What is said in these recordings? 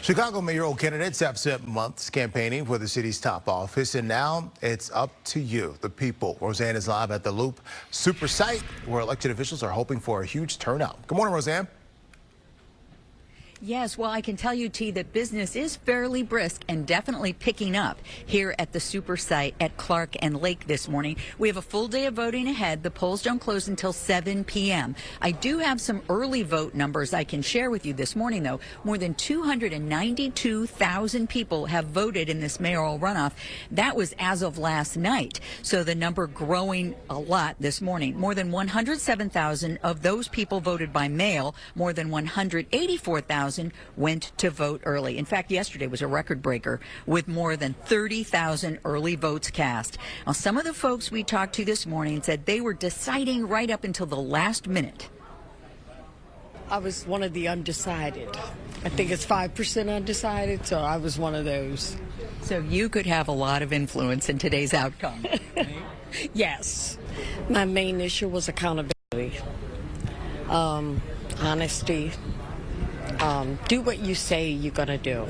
Chicago mayoral candidates have spent months campaigning for the city's top office, and now it's up to you, the people. Roseanne is live at the Loop Super Site, where elected officials are hoping for a huge turnout. Good morning, Roseanne. Yes, well, I can tell you, T, that business is fairly brisk and definitely picking up here at the Super Site at Clark and Lake this morning. We have a full day of voting ahead. The polls don't close until 7 p.m. I do have some early vote numbers I can share with you this morning, though. More than 292,000 people have voted in this mayoral runoff. That was as of last night. So the number growing a lot this morning. More than 107,000 of those people voted by mail. More than 184,000 went to vote early. In fact, yesterday was a record breaker with more than 30,000 early votes cast. Now, some of the folks we talked to this morning said they were deciding right up until the last minute. I was one of the undecided. I think it's 5% undecided, so I was one of those. So you could have a lot of influence in today's outcome. Yes. My main issue was accountability, honesty. Do what you say you're going to do.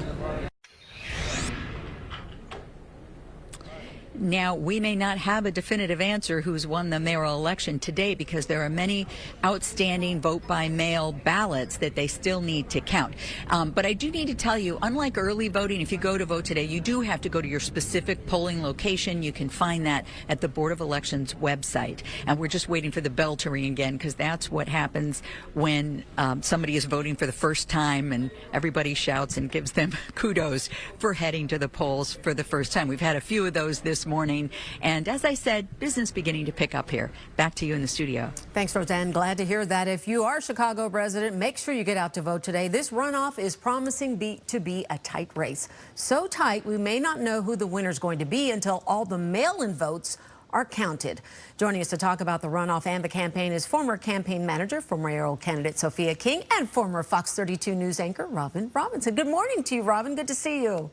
Now, we may not have a definitive answer who's won the mayoral election today because there are many outstanding vote-by-mail ballots that they still need to count. But I do need to tell you, unlike early voting, if you go to vote today, you do have to go to your specific polling location. You can find that at the Board of Elections website. And we're just waiting for the bell to ring again because that's what happens when somebody is voting for the first time and everybody shouts and gives them kudos for heading to the polls for the first time. We've had a few of those this morning, and as I said, business beginning to pick up here. Back to you in the studio. Thanks, Roseanne. Glad to hear that. If you are a Chicago resident, make sure you get out to vote today. This runoff is promising to be a tight race. So tight, we may not know who the winner is going to be until all the mail-in votes are counted. Joining us to talk about the runoff and the campaign is former campaign manager for mayoral candidate Sophia King and former Fox 32 News anchor Robin Robinson. Good morning to you, Robin. Good to see you.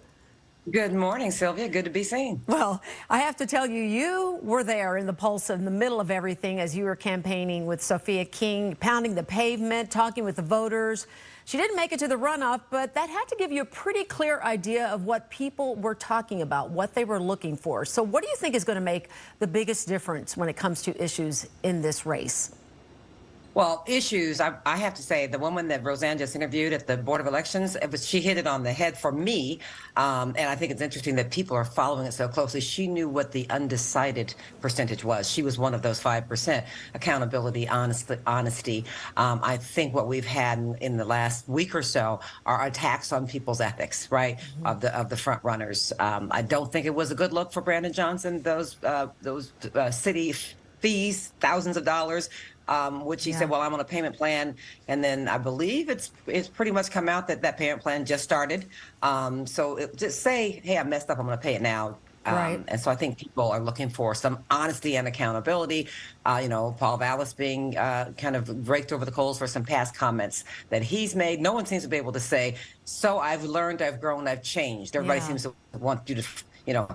Good morning, Sylvia. Good to be seen. Well, I have to tell you, you were there in the pulse in the middle of everything as you were campaigning with Sophia King, pounding the pavement, talking with the voters. She didn't make it to the runoff, but that had to give you a pretty clear idea of what people were talking about, what they were looking for. So what do you think is going to make the biggest difference when it comes to issues in this race? Well, issues, I have to say, the woman that Roseanne just interviewed at the Board of Elections, she hit it on the head for me. And I think it's interesting that people are following it so closely. She knew what the undecided percentage was. She was one of those 5%. Accountability, honesty. I think what we've had in the last week or so are attacks on people's ethics, right, of the front runners. I don't think it was a good look for Brandon Johnson, those city fees, thousands of dollars. Which he said, well, I'm on a payment plan. And then I believe it's pretty much come out that payment plan just started. So just say, hey, I messed up. I'm going to pay it now. Right. And so I think people are looking for some honesty and accountability. Paul Vallis being kind of raked over the coals for some past comments that he's made. No one seems to be able to say, so I've learned, I've grown, I've changed. Everybody seems to want you to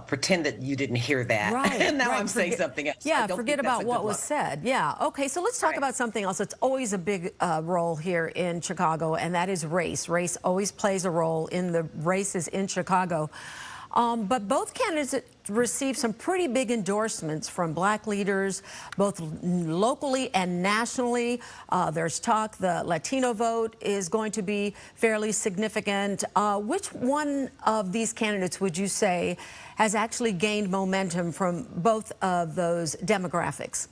pretend that you didn't hear that. Right. And now I'm saying something else. Yeah, forget about what was said. Yeah. Okay, so let's talk about something else. It's always a big role here in Chicago, and that is race. Race always plays a role in the races in Chicago. But both candidates received some pretty big endorsements from black leaders, both locally and nationally. There's talk the Latino vote is going to be fairly significant. Which one of these candidates would you say has actually gained momentum from both of those demographics?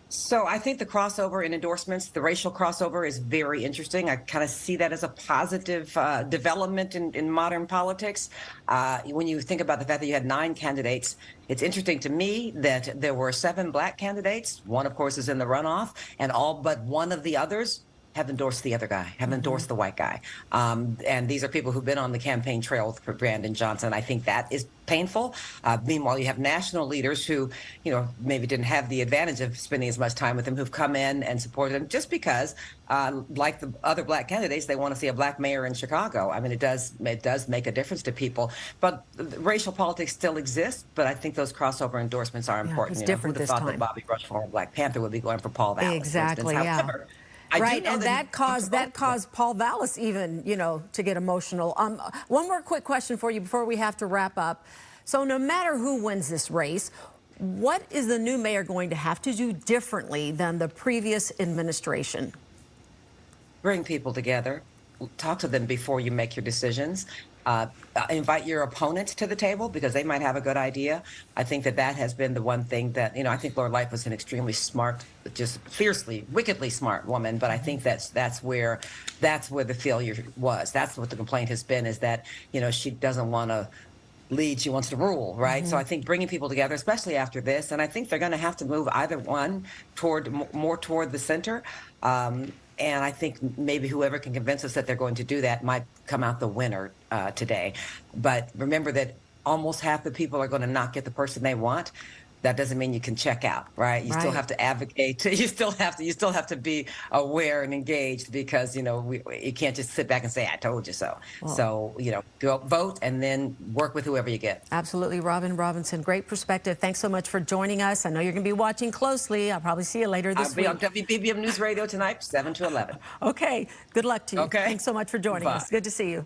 So I think the crossover in endorsements, the racial crossover, is very interesting. I kind of see that as a positive development in modern politics. When you think about the fact that you had 9 candidates, it's interesting to me that there were 7 black candidates. One, of course, is in the runoff, and all but one of the others have endorsed the other guy, have endorsed the white guy. And these are people who've been on the campaign trail for Brandon Johnson. I think that is painful. Meanwhile, you have national leaders who, maybe didn't have the advantage of spending as much time with him, who've come in and supported him just because, like the other black candidates, they want to see a black mayor in Chicago. I mean, it does make a difference to people. But racial politics still exists, but I think those crossover endorsements are important. It's different who'd have this thought time. that Bobby Rushmore, Black Panther, would be going for Paul Vallis. Exactly, However, I do right, know and that that caused Paul Vallis even, to get emotional. One more quick question for you before we have to wrap up. So no matter who wins this race, what is the new mayor going to have to do differently than the previous administration? bring people together, talk to them before you make your decisions. Invite your opponents to the table because they might have a good idea. I think that has been the one thing that, I think Lord Light was an extremely smart, just fiercely, wickedly smart woman. But I think that's where the failure was. That's what the complaint has been, is that, she doesn't want to lead, she wants to rule, right? So I think bringing people together, especially after this, and I think they're going to have to move either one more toward the center. And I think maybe whoever can convince us that they're going to do that might come out the winner today. But remember that almost half the people are going to not get the person they want. That doesn't mean you can check out, right? You still have to advocate. You still have to be aware and engaged, because you can't just sit back and say, "I told you so." Well, so go vote and then work with whoever you get. Absolutely, Robin Robinson, great perspective. Thanks so much for joining us. I know you're going to be watching closely. I'll probably see you later this week. I'll be on WBBM News Radio tonight, 7 to 11. Okay, good luck to you. Okay, thanks so much for joining us. Good to see you.